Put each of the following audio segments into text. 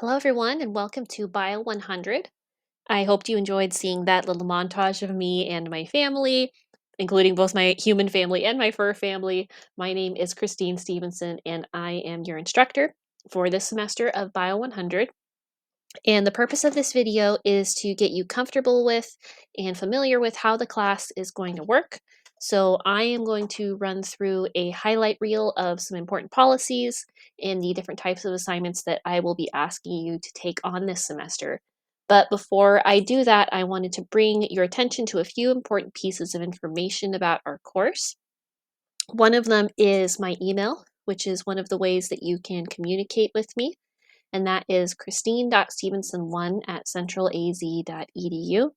Hello, everyone, and welcome to Bio 100. I hoped you enjoyed seeing that little montage of me and my family, including both my human family and my fur family. My name is Christine Stevenson, and I am your instructor for this semester of Bio 100. And the purpose of this video is to get you comfortable with and familiar with how the class is going to work. So I am going to run through a highlight reel of some important policies and the different types of assignments that I will be asking you to take on this semester. But before I do that, I wanted to bring your attention to a few important pieces of information about our course. One of them is my email, which is one of the ways that you can communicate with me, and that is christine.stevenson1@centralaz.edu.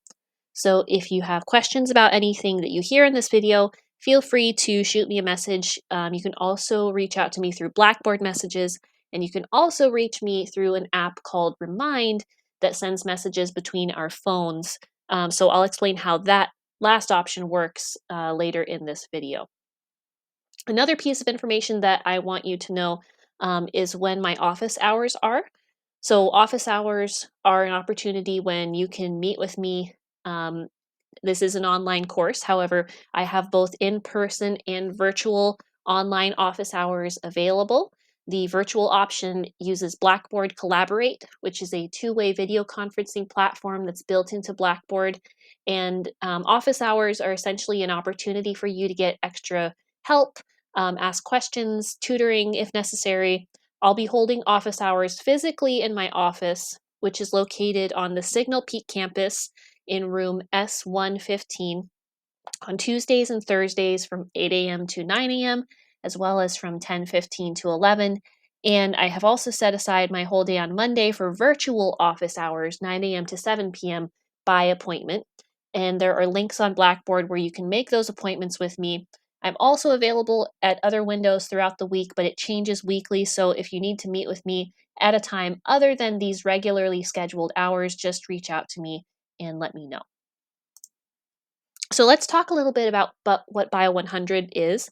So if you have questions about anything that you hear in this video, feel free to shoot me a message. You can also reach out to me through Blackboard messages, and you can also reach me through an app called Remind that sends messages between our phones. So I'll explain how that last option works later in this video. Another piece of information that I want you to know is when my office hours are. So, office hours are an opportunity when you can meet with me. This is an online course. However, I have both in person and virtual online office hours available. The virtual option uses Blackboard Collaborate, which is a two-way video conferencing platform that's built into Blackboard. And office hours are essentially an opportunity for you to get extra help, ask questions, tutoring if necessary. I'll be holding office hours physically in my office, which is located on the Signal Peak campus in room S115 on Tuesdays and Thursdays from 8 a.m. to 9 a.m., as well as from 10:15 to 11. And I have also set aside my whole day on Monday for virtual office hours, 9 a.m. to 7 p.m. by appointment. And there are links on Blackboard where you can make those appointments with me. I'm also available at other windows throughout the week, but it changes weekly. So if you need to meet with me at a time other than these regularly scheduled hours, just reach out to me and let me know. So let's talk a little bit about what Bio 100 is.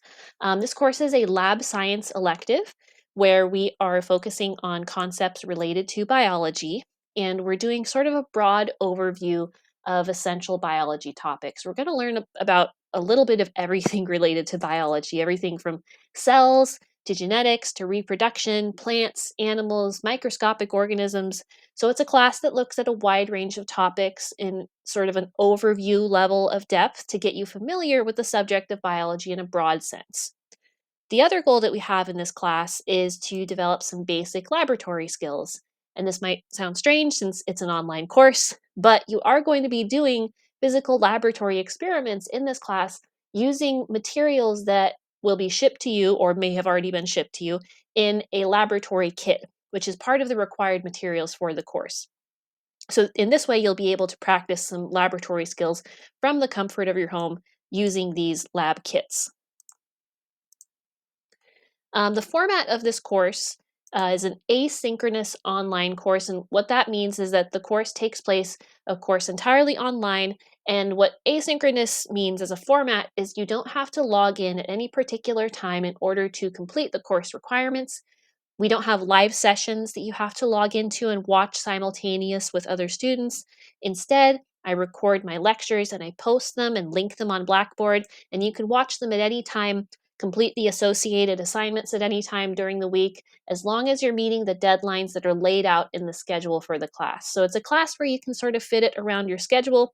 This course is a lab science elective where we are focusing on concepts related to biology, and we're doing sort of a broad overview of essential biology topics. We're going to learn about a little bit of everything related to biology, everything from cells to genetics to reproduction, plants, animals, microscopic organisms. So it's a class that looks at a wide range of topics in sort of an overview level of depth to get you familiar with the subject of biology in a broad sense. The other goal that we have in this class is to develop some basic laboratory skills. And this might sound strange since it's an online course, but you are going to be doing physical laboratory experiments in this class using materials that will be shipped to you or may have already been shipped to you in a laboratory kit, which is part of the required materials for the course. So, in this way, you'll be able to practice some laboratory skills from the comfort of your home using these lab kits. The format of this course is an asynchronous online course, and what that means is that the course takes place, of course, entirely online. And what asynchronous means as a format is you don't have to log in at any particular time in order to complete the course requirements. We don't have live sessions that you have to log into and watch simultaneous with other students. Instead, I record my lectures and I post them and link them on Blackboard, and you can watch them at any time, complete the associated assignments at any time during the week, as long as you're meeting the deadlines that are laid out in the schedule for the class. So it's a class where you can sort of fit it around your schedule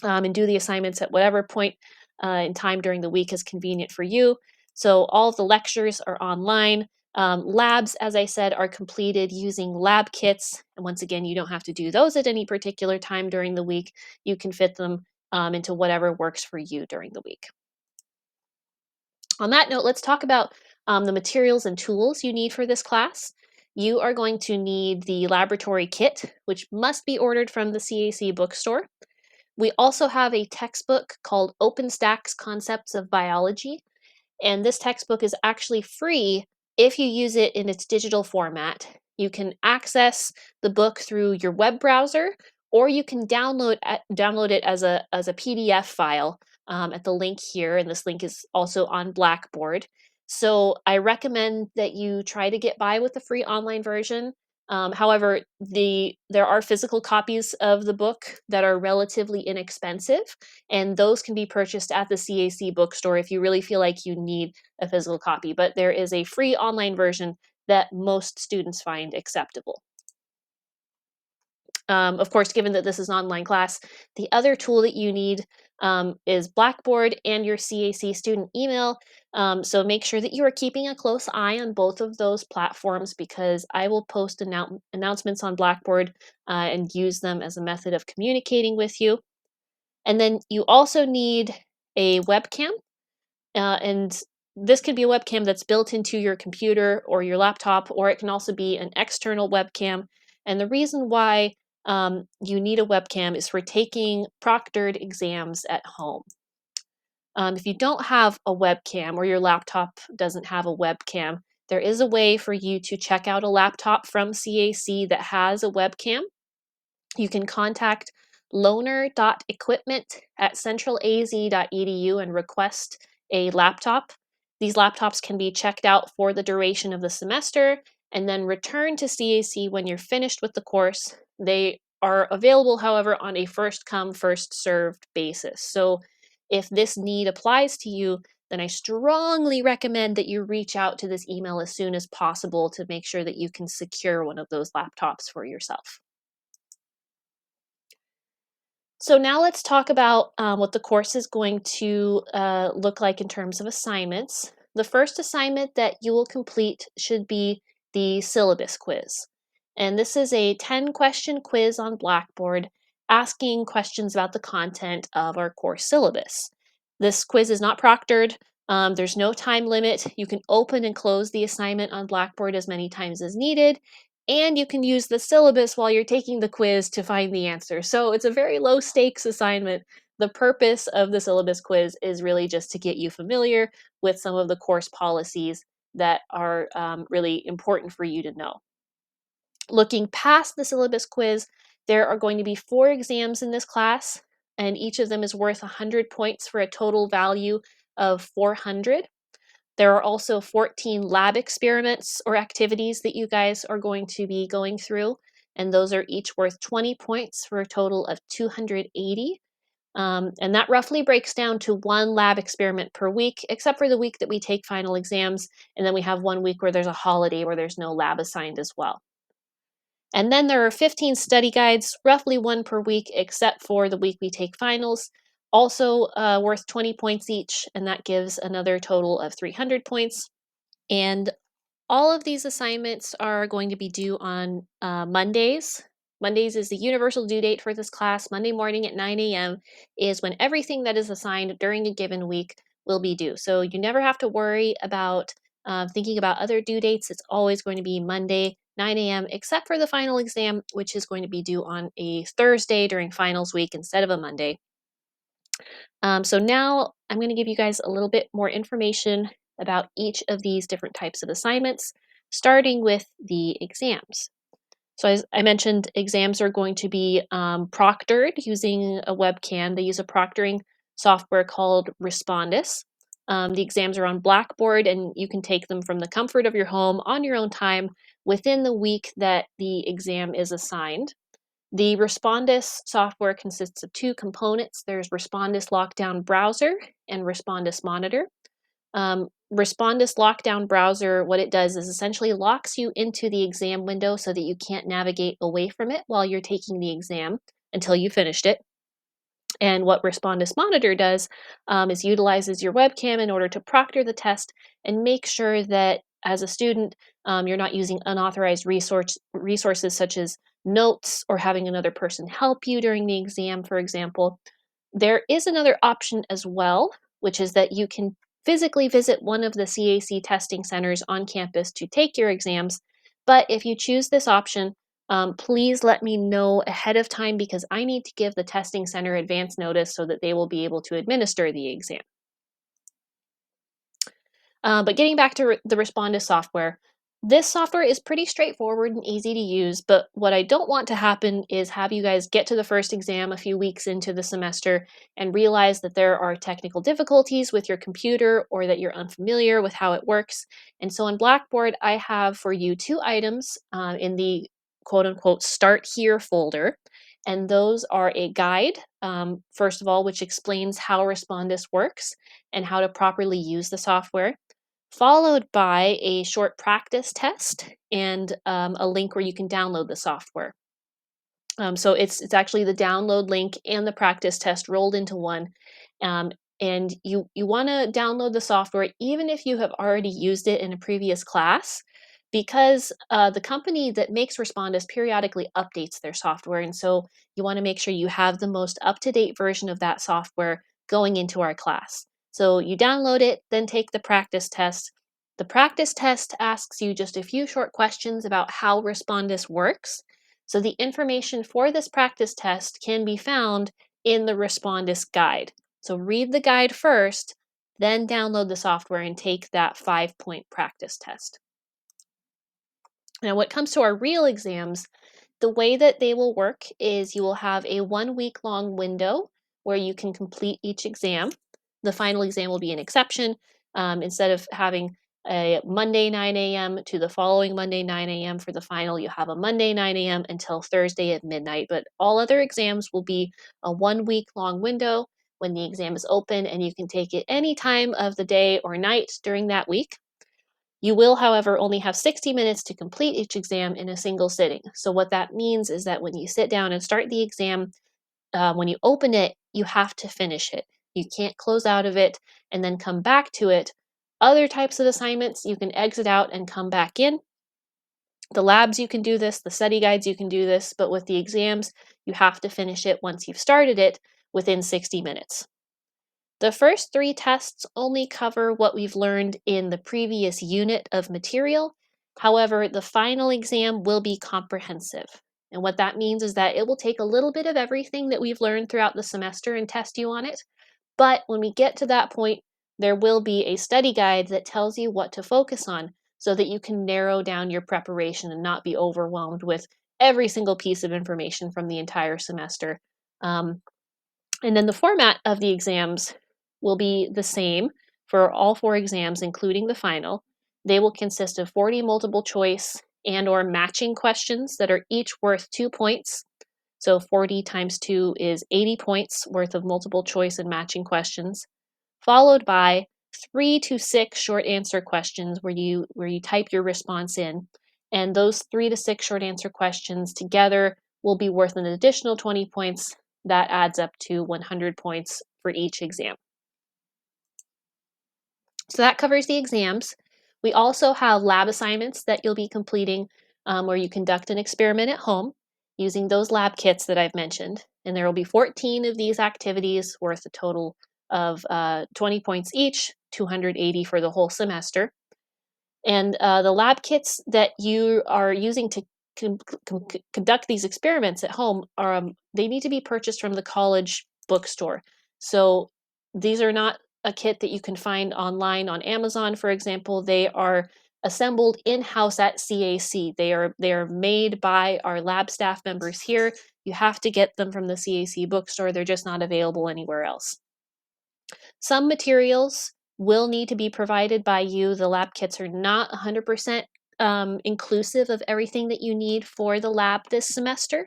and do the assignments at whatever point in time during the week is convenient for you. So all of the lectures are online. Labs, as I said, are completed using lab kits. And once again, you don't have to do those at any particular time during the week. You can fit them into whatever works for you during the week. On that note, let's talk about the materials and tools you need for this class. You are going to need the laboratory kit, which must be ordered from the CAC bookstore. We also have a textbook called OpenStax Concepts of Biology, and this textbook is actually free if you use it in its digital format. You can access the book through your web browser, or you can download it as a PDF file at the link here, and this link is also on Blackboard. So I recommend that you try to get by with the free online version. However, there are physical copies of the book that are relatively inexpensive, and those can be purchased at the CAC bookstore if you really feel like you need a physical copy. But there is a free online version that most students find acceptable. Of course, given that this is an online class, the other tool that you need is Blackboard and your CAC student email. So make sure that you are keeping a close eye on both of those platforms, because I will post announcements on Blackboard and use them as a method of communicating with you. And then you also need a webcam, and this could be a webcam that's built into your computer or your laptop, or it can also be an external webcam. And the reason why you need a webcam is for taking proctored exams at home. If you don't have a webcam, or your laptop doesn't have a webcam, there is a way for you to check out a laptop from CAC that has a webcam. You can contact loaner.equipment@centralaz.edu and request a laptop. These laptops can be checked out for the duration of the semester and then returned to CAC when you're finished with the course. They are available, however, on a first come, first served basis. So if this need applies to you, then I strongly recommend that you reach out to this email as soon as possible to make sure that you can secure one of those laptops for yourself. So now let's talk about what the course is going to look like in terms of assignments. The first assignment that you will complete should be the syllabus quiz. And this is a 10-question quiz on Blackboard asking questions about the content of our course syllabus. This quiz is not proctored. There's no time limit. You can open and close the assignment on Blackboard as many times as needed, and you can use the syllabus while you're taking the quiz to find the answer. So it's a very low stakes assignment. The purpose of the syllabus quiz is really just to get you familiar with some of the course policies that are really important for you to know. Looking past the syllabus quiz, there are going to be 4 exams in this class, and each of them is worth 100 points for a total value of 400. There are also 14 lab experiments or activities that you guys are going to be going through, and those are each worth 20 points for a total of 280. And that roughly breaks down to 1 lab experiment per week, except for the week that we take final exams, and then we have 1 week where there's a holiday where there's no lab assigned as well. And then there are 15 study guides, roughly 1 per week, except for the week we take finals, also worth 20 points each, and that gives another total of 300 points. And all of these assignments are going to be due on Mondays. Mondays is the universal due date for this class. Monday morning at 9 a.m. is when everything that is assigned during a given week will be due. So you never have to worry about thinking about other due dates. It's always going to be Monday, 9 a.m., except for the final exam, which is going to be due on a Thursday during finals week instead of a Monday. So now I'm going to give you guys a little bit more information about each of these different types of assignments, starting with the exams. So as I mentioned, exams are going to be proctored using a webcam. They use a proctoring software called Respondus. The exams are on Blackboard, and you can take them from the comfort of your home on your own time within the week that the exam is assigned. The Respondus software consists of 2 components. There's Respondus Lockdown Browser and Respondus Monitor. Respondus Lockdown Browser, what it does is essentially locks you into the exam window so that you can't navigate away from it while you're taking the exam until you finished it. And what Respondus Monitor does is utilizes your webcam in order to proctor the test and make sure that as a student, you're not using unauthorized resources such as notes or having another person help you during the exam, for example. There is another option as well, which is that you can physically visit one of the CAC testing centers on campus to take your exams. But if you choose this option, please let me know ahead of time, because I need to give the testing center advance notice so that they will be able to administer the exam. But getting back to the Respondus software, this software is pretty straightforward and easy to use, but what I don't want to happen is have you guys get to the first exam a few weeks into the semester and realize that there are technical difficulties with your computer or that you're unfamiliar with how it works. And so on Blackboard, I have for you 2 items in the quote unquote start here folder. And those are a guide, first of all, which explains how Respondus works and how to properly use the software, followed by a short practice test and a link where you can download the software. So it's actually the download link and the practice test rolled into one. Um, and you want to download the software even if you have already used it in a previous class, because the company that makes Respondus periodically updates their software. And so you want to make sure you have the most up-to-date version of that software going into our class. So you download it, then take the practice test. The practice test asks you just a few short questions about how Respondus works. So the information for this practice test can be found in the Respondus guide. So read the guide first, then download the software and take that 5-point practice test. Now, when it comes to our real exams, the way that they will work is you will have a 1-week long window where you can complete each exam. The final exam will be an exception. Instead of having a Monday 9 a.m. to the following Monday 9 a.m. for the final, you have a Monday 9 a.m. until Thursday at midnight. But all other exams will be a 1-week long window when the exam is open, and you can take it any time of the day or night during that week. You will, however, only have 60 minutes to complete each exam in a single sitting. So what that means is that when you sit down and start the exam, when you open it, you have to finish it. You can't close out of it and then come back to it. Other types of assignments, you can exit out and come back in. The labs, you can do this. The study guides, you can do this. But with the exams, you have to finish it once you've started it within 60 minutes. The first 3 tests only cover what we've learned in the previous unit of material. However, the final exam will be comprehensive. And what that means is that it will take a little bit of everything that we've learned throughout the semester and test you on it. But when we get to that point, there will be a study guide that tells you what to focus on so that you can narrow down your preparation and not be overwhelmed with every single piece of information from the entire semester. And then the format of the exams will be the same for all 4 exams, including the final. They will consist of 40 multiple choice and or matching questions that are each worth 2 points. So 40 times 2 is 80 points worth of multiple choice and matching questions, followed by 3 to 6 short answer questions where you type your response in. And those 3 to 6 short answer questions together will be worth an additional 20 points. That adds up to 100 points for each exam. So that covers the exams. We also have lab assignments that you'll be completing where you conduct an experiment at home using those lab kits that I've mentioned. And there will be 14 of these activities worth a total of 20 points each, 280 for the whole semester. And the lab kits that you are using to conduct these experiments at home are they need to be purchased from the college bookstore. So these are not a kit that you can find online on Amazon, for example. They are assembled in-house at CAC. They are made by our lab staff members here. You have to get them from the CAC bookstore. They're just not available anywhere else. Some materials will need to be provided by you. The lab kits are not 100% inclusive of everything that you need for the lab this semester.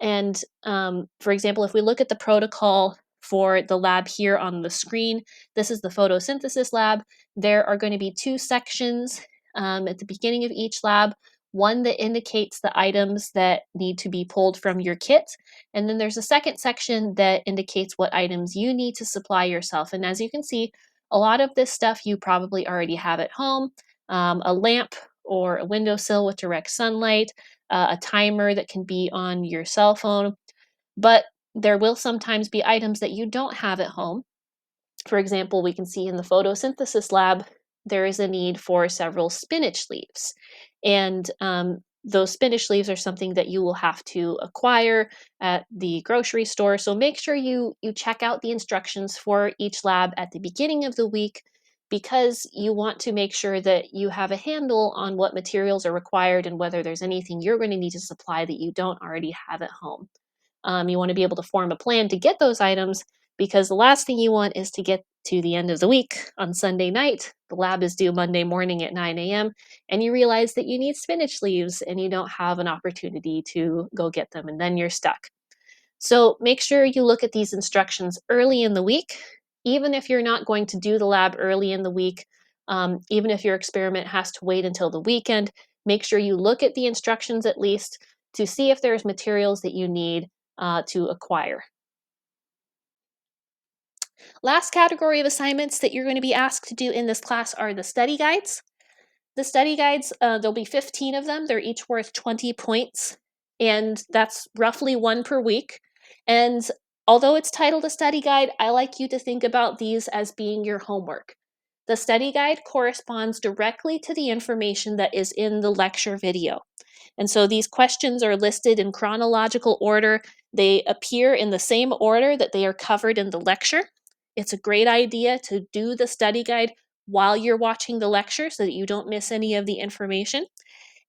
And for example, if we look at the protocol for the lab here on the screen, this is the photosynthesis lab. There are going to be 2 sections at the beginning of each lab. One that indicates the items that need to be pulled from your kit. And then there's a second section that indicates what items you need to supply yourself. And as you can see, a lot of this stuff you probably already have at home. A lamp or a windowsill with direct sunlight, a timer that can be on your cell phone. But there will sometimes be items that you don't have at home. For example, we can see in the photosynthesis lab, there is a need for several spinach leaves. And those spinach leaves are something that you will have to acquire at the grocery store. So make sure you check out the instructions for each lab at the beginning of the week, because you want to make sure that you have a handle on what materials are required and whether there's anything you're going to need to supply that you don't already have at home. You want to be able to form a plan to get those items because the last thing you want is to get to the end of the week on Sunday night. The lab is due Monday morning at 9 a.m., and you realize that you need spinach leaves and you don't have an opportunity to go get them, and then you're stuck. So make sure you look at these instructions early in the week, even if you're not going to do the lab early in the week, even if your experiment has to wait until the weekend, make sure you look at the instructions at least to see if there's materials that you need to acquire. Last category of assignments that you're going to be asked to do in this class are the study guides. The study guides, there'll be 15 of them. They're each worth 20 points, and that's roughly one per week. And although it's titled a study guide, I like you to think about these as being your homework. The study guide corresponds directly to the information that is in the lecture video. And so these questions are listed in chronological order. They appear in the same order that they are covered in the lecture. It's a great idea to do the study guide while you're watching the lecture so that you don't miss any of the information.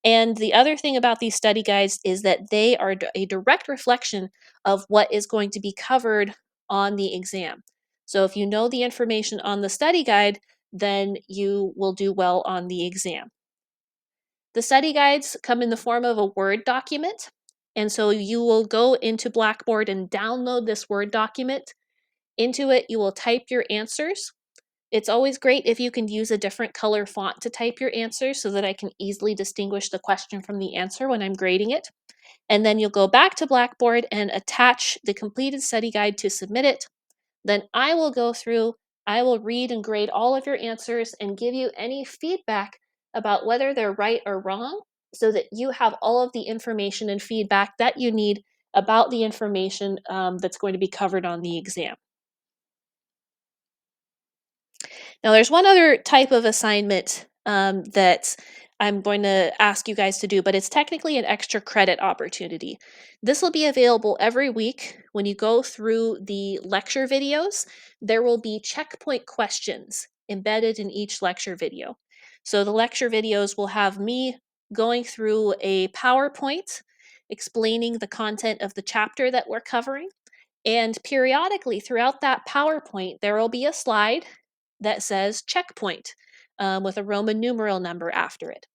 And the other thing about these study guides is that they are a direct reflection of what is going to be covered on the exam. So if you know the information on the study guide, then you will do well on the exam. The study guides come in the form of a Word document. And so you will go into Blackboard and download this Word document. Into it, you will type your answers. It's always great if you can use a different color font to type your answers so that I can easily distinguish the question from the answer when I'm grading it. And then you'll go back to Blackboard and attach the completed study guide to submit it. Then I will go through, I will read and grade all of your answers and give you any feedback about whether they're right or wrong so that you have all of the information and feedback that you need about the information that's going to be covered on the exam. Now, there's one other type of assignment that I'm going to ask you guys to do, but it's technically an extra credit opportunity. This will be available every week. When you go through the lecture videos, there will be checkpoint questions embedded in each lecture video. So the lecture videos will have me going through a PowerPoint explaining the content of the chapter that we're covering. And periodically throughout that PowerPoint, there will be a slide that says checkpoint with a Roman numeral number after it.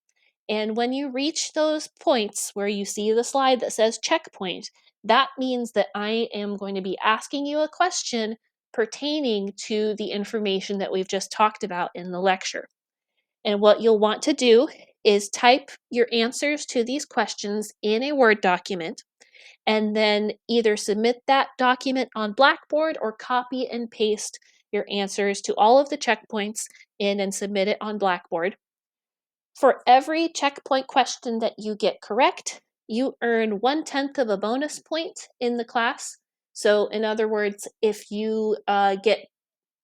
And when you reach those points where you see the slide that says checkpoint, that means that I am going to be asking you a question pertaining to the information that we've just talked about in the lecture. And what you'll want to do is type your answers to these questions in a Word document and then either submit that document on Blackboard or copy and paste your answers to all of the checkpoints in and submit it on Blackboard. For every checkpoint question that you get correct, you earn 1/10 of a bonus point in the class. So in other words, if you get,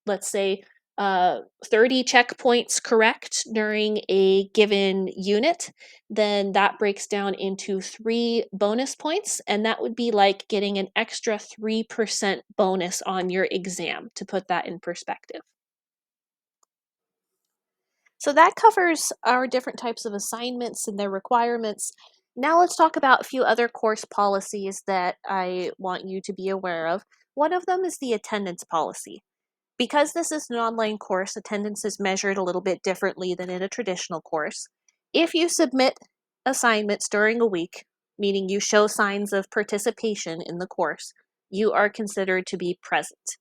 let's say, 30 checkpoints correct during a given unit, then that breaks down into 3 bonus points, and that would be like getting an extra 3% bonus on your exam, to put that in perspective. So that covers our different types of assignments and their requirements. Now let's talk about a few other course policies that I want you to be aware of. One of them is the attendance policy. Because this is an online course, attendance is measured a little bit differently than in a traditional course. If you submit assignments during a week, meaning you show signs of participation in the course, you are considered to be present.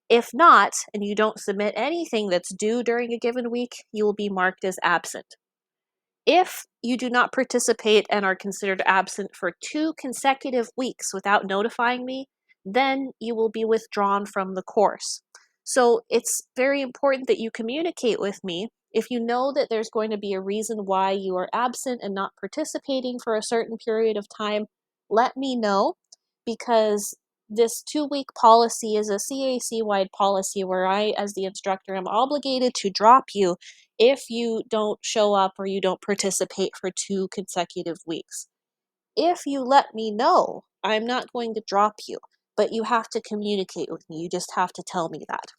If not, and you don't submit anything that's due during a given week, you will be marked as absent. If you do not participate and are considered absent for 2 consecutive weeks without notifying me, then you will be withdrawn from the course. So it's very important that you communicate with me. If you know that there's going to be a reason why you are absent and not participating for a certain period of time, let me know, because this 2-week policy is a CAC-wide policy where I, as the instructor, am obligated to drop you if you don't show up or you don't participate for 2 consecutive weeks. If you let me know, I'm not going to drop you, but you have to communicate with me. You just have to tell me that.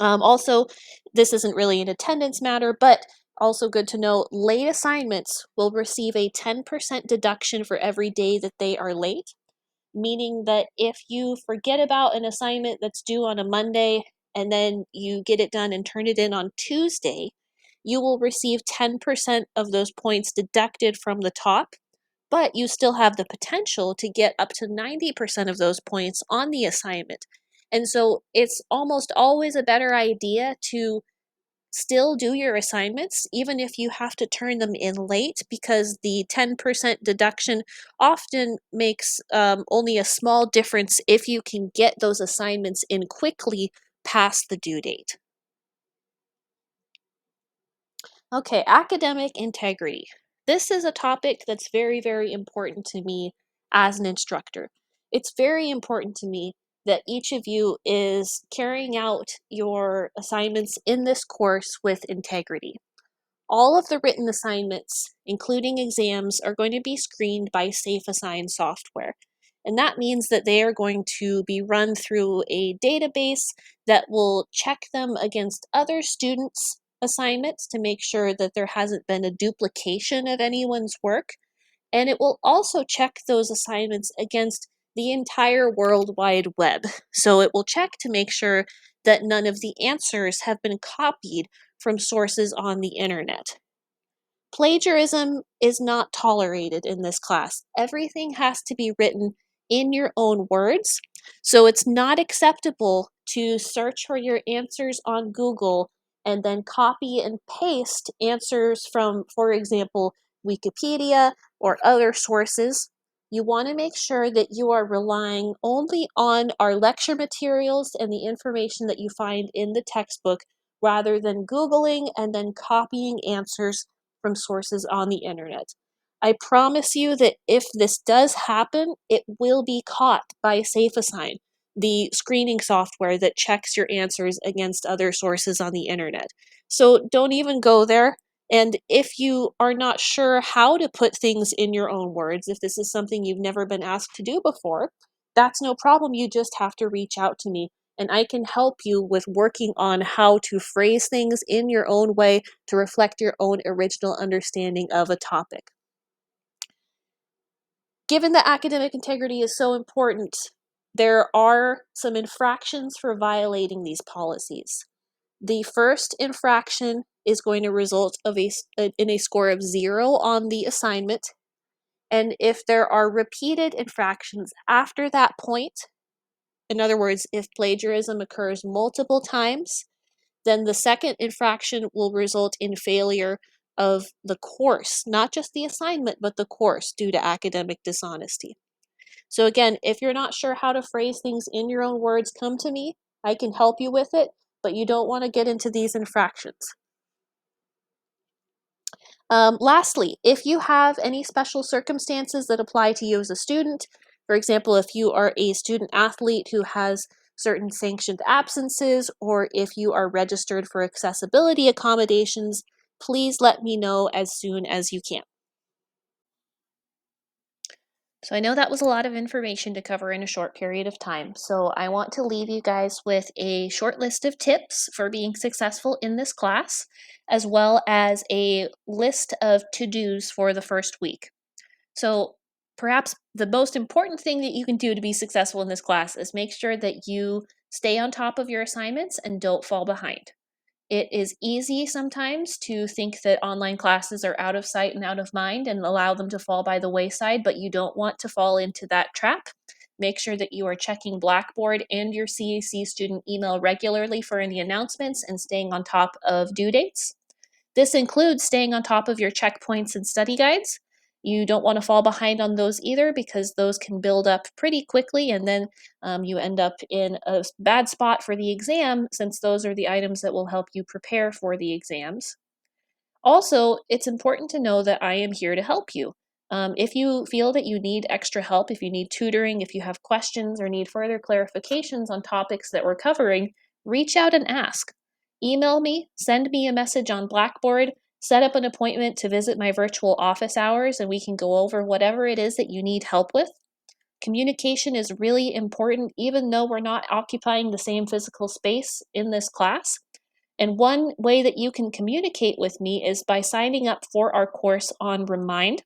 Also, this isn't really an attendance matter, but also good to know, late assignments will receive a 10% deduction for every day that they are late. meaning that if you forget about an assignment that's due on a Monday and then you get it done and turn it in on Tuesday, you will receive 10% of those points deducted from the top, but you still have the potential to get up to 90% of those points on the assignment. And so it's almost always a better idea to still do your assignments, even if you have to turn them in late, because the 10% deduction often makes only a small difference if you can get those assignments in quickly past the due date. Okay, academic integrity. This is a topic that's very, very important to me as an instructor. It's very important to me that each of you is carrying out your assignments in this course with integrity. All of the written assignments, including exams, are going to be screened by SafeAssign software. And that means that they are going to be run through a database that will check them against other students' assignments to make sure that there hasn't been a duplication of anyone's work. And it will also check those assignments against the entire World Wide Web. So it will check to make sure that none of the answers have been copied from sources on the internet. Plagiarism is not tolerated in this class. Everything has to be written in your own words. So it's not acceptable to search for your answers on Google and then copy and paste answers from, for example, Wikipedia or other sources. You want to make sure that you are relying only on our lecture materials and the information that you find in the textbook rather than Googling and then copying answers from sources on the internet. I promise you that if this does happen, it will be caught by SafeAssign, the screening software that checks your answers against other sources on the internet. So don't even go there. And if you are not sure how to put things in your own words, if this is something you've never been asked to do before, that's no problem. You just have to reach out to me and I can help you with working on how to phrase things in your own way to reflect your own original understanding of a topic. Given that academic integrity is so important, there are some infractions for violating these policies. The first infraction is going to result in a score of 0 on the assignment, and if there are repeated infractions after that point, in other words, if plagiarism occurs multiple times, then the second infraction will result in failure of the course, not just the assignment, but the course due to academic dishonesty. So again, if you're not sure how to phrase things in your own words, come to me. I can help you with it, but you don't want to get into these infractions. Lastly, if you have any special circumstances that apply to you as a student, for example, if you are a student athlete who has certain sanctioned absences, or if you are registered for accessibility accommodations, please let me know as soon as you can. So I know that was a lot of information to cover in a short period of time, so I want to leave you guys with a short list of tips for being successful in this class, as well as a list of to-dos for the first week. So perhaps the most important thing that you can do to be successful in this class is make sure that you stay on top of your assignments and don't fall behind. It is easy sometimes to think that online classes are out of sight and out of mind and allow them to fall by the wayside, but you don't want to fall into that trap. Make sure that you are checking Blackboard and your CAC student email regularly for any announcements and staying on top of due dates. This includes staying on top of your checkpoints and study guides. You don't want to fall behind on those either because those can build up pretty quickly and then you end up in a bad spot for the exam since those are the items that will help you prepare for the exams. Also, it's important to know that I am here to help you. If you feel that you need extra help, if you need tutoring, if you have questions or need further clarifications on topics that we're covering, reach out and ask. Email me, send me a message on Blackboard, set up an appointment to visit my virtual office hours, and we can go over whatever it is that you need help with. Communication is really important, even though we're not occupying the same physical space in this class. And one way that you can communicate with me is by signing up for our course on Remind.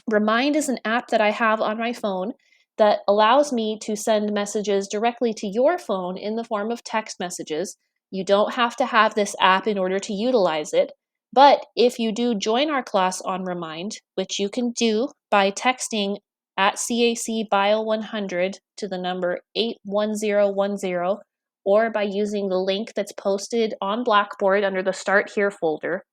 Remind is an app that I have on my phone that allows me to send messages directly to your phone in the form of text messages. You don't have to have this app in order to utilize it. But if you do join our class on Remind, which you can do by texting at CAC Bio 100 to the number 81010, or by using the link that's posted on Blackboard under the Start Here folder.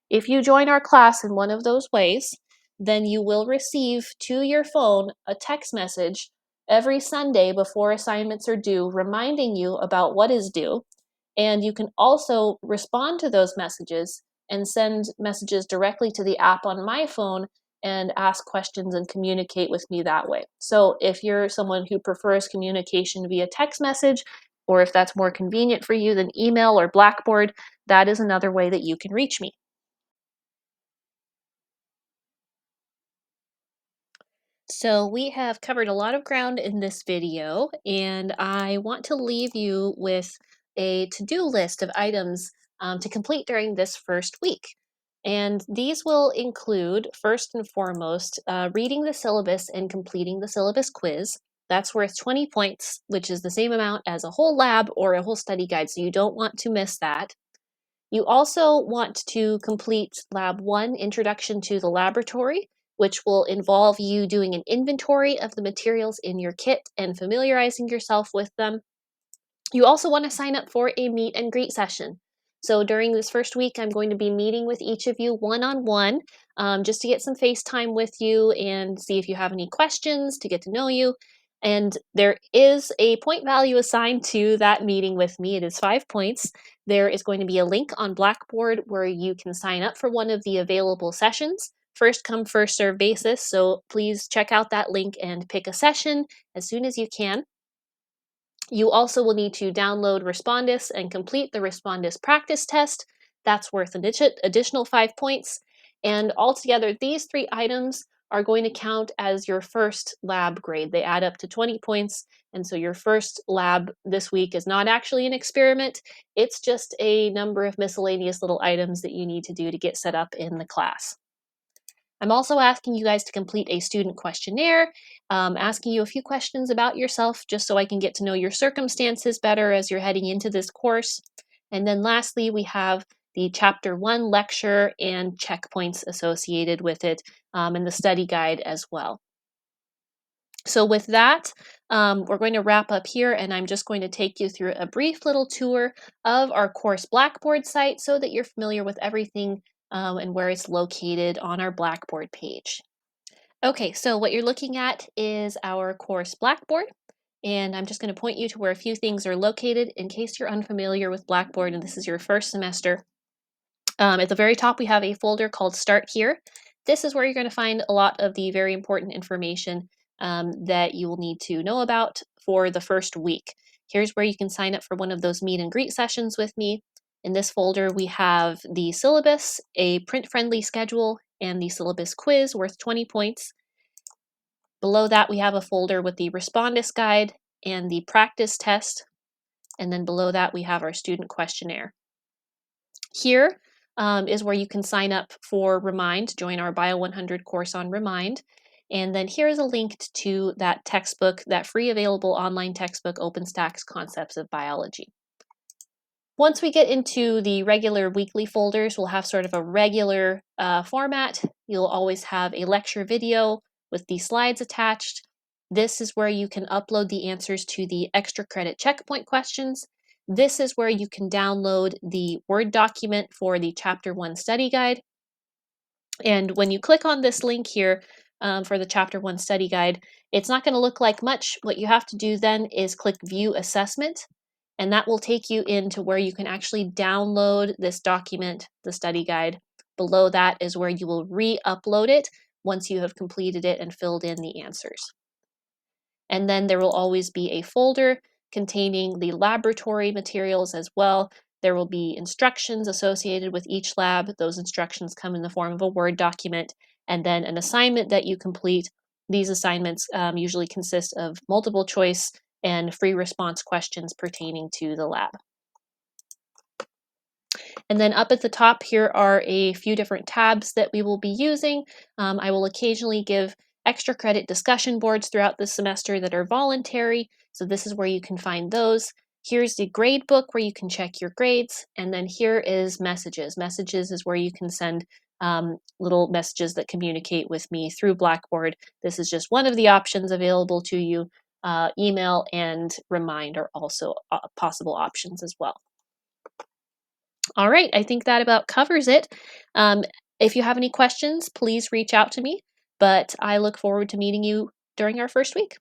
If you join our class in one of those ways, then you will receive to your phone a text message every Sunday before assignments are due, reminding you about what is due. And you can also respond to those messages and send messages directly to the app on my phone and ask questions and communicate with me that way. So if you're someone who prefers communication via text message, or if that's more convenient for you than email or Blackboard, that is another way that you can reach me. So we have covered a lot of ground in this video, and I want to leave you with a to-do list of items to complete during this first week. And these will include, first and foremost, reading the syllabus and completing the syllabus quiz. That's worth 20 points, which is the same amount as a whole lab or a whole study guide, so you don't want to miss that. You also want to complete Lab 1, Introduction to the Laboratory, which will involve you doing an inventory of the materials in your kit and familiarizing yourself with them. You also want to sign up for a meet and greet session. So during this first week, I'm going to be meeting with each of you one-on-one, just to get some FaceTime with you and see if you have any questions, to get to know you. And there is a point value assigned to that meeting with me. It is 5 points. There is going to be a link on Blackboard where you can sign up for one of the available sessions. First come, first serve basis. So please check out that link and pick a session as soon as you can. You also will need to download Respondus and complete the Respondus practice test. That's worth an additional 5 points. And altogether, these 3 items are going to count as your first lab grade. They add up to 20 points. And so your first lab this week is not actually an experiment. It's just a number of miscellaneous little items that you need to do to get set up in the class. I'm also asking you guys to complete a student questionnaire, asking you a few questions about yourself just so I can get to know your circumstances better as you're heading into this course. And then lastly, we have the Chapter 1 lecture and checkpoints associated with it, and the study guide as well. So with that, we're going to wrap up here, and I'm just going to take you through a brief little tour of our course Blackboard site so that you're familiar with everything and where it's located on our Blackboard page. Okay, so what you're looking at is our course Blackboard, and I'm just going to point you to where a few things are located in case you're unfamiliar with Blackboard and this is your first semester. At the very top, we have a folder called Start Here. This is where you're going to find a lot of the very important information that you will need to know about for the first week. Here's where you can sign up for one of those meet and greet sessions with me. In this folder, we have the syllabus, a print-friendly schedule, and the syllabus quiz worth 20 points. Below that, we have a folder with the Respondus guide and the practice test. And then below that, we have our student questionnaire. Here is where you can sign up for Remind, join our Bio 100 course on Remind. And then here is a link to that textbook, that free available online textbook, OpenStax Concepts of Biology. Once we get into the regular weekly folders, we'll have sort of a regular format. You'll always have a lecture video with the slides attached. This is where you can upload the answers to the extra credit checkpoint questions. This is where you can download the Word document for the Chapter 1 study guide. And when you click on this link here for the Chapter 1 study guide, it's not going to look like much. What you have to do then is click View Assessment, and that will take you into where you can actually download this document, the study guide. Below that is where you will re-upload it once you have completed it and filled in the answers. And then there will always be a folder containing the laboratory materials as well. There will be instructions associated with each lab. Those instructions come in the form of a Word document, and then an assignment that you complete. These assignments usually consist of multiple choice and free response questions pertaining to the lab. And then up at the top here are a few different tabs that we will be using. I will occasionally give extra credit discussion boards throughout the semester that are voluntary. So this is where you can find those. Here's the grade book where you can check your grades. And then here is messages. Messages is where you can send little messages that communicate with me through Blackboard. This is just one of the options available to you. Email and Remind are also possible options as well. All right, I think that about covers it. If you have any questions, please reach out to me, but I look forward to meeting you during our first week.